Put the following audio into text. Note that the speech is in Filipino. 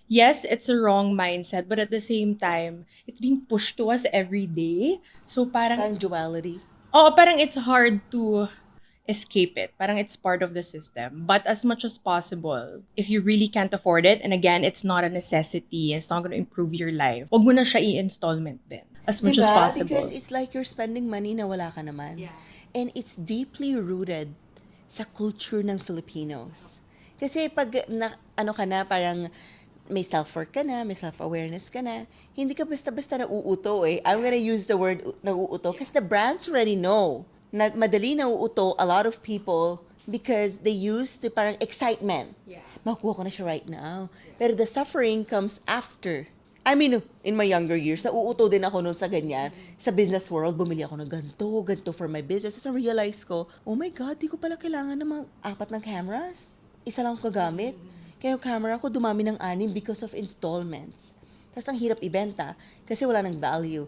yes, it's a wrong mindset, but at the same time, it's being pushed to us every day. So parang, Parang duality. oh, parang it's hard to escape it. Parang it's part of the system. But as much as possible, if you really can't afford it, and again, it's not a necessity, it's not going to improve your life, wag mo na siya i-installment din. As much as 'Diba? Because possible. it's like you're spending money na wala ka naman. And it's deeply rooted sa culture ng Filipinos. Kasi pag ano ka na, parang may self-worth ka na, may self-awareness ka na, hindi ka basta-basta nauuto eh. I'm gonna use the word nauuto because the brands already know na madali nauuto a lot of people because they use the parang excitement. Makuha ko na siya right now. Pero the suffering comes after. I mean, in my younger years, nauuto din ako noon sa ganyan. Sa business world, bumili ako ng ganito for my business. Tapos realize ko, oh my God, di ko pala kailangan ng mga apat ng cameras. Isa lang ko gamit. Kaya yung camera ko dumami ng anim because of installments. Tapos ang hirap ibenta kasi wala ng value.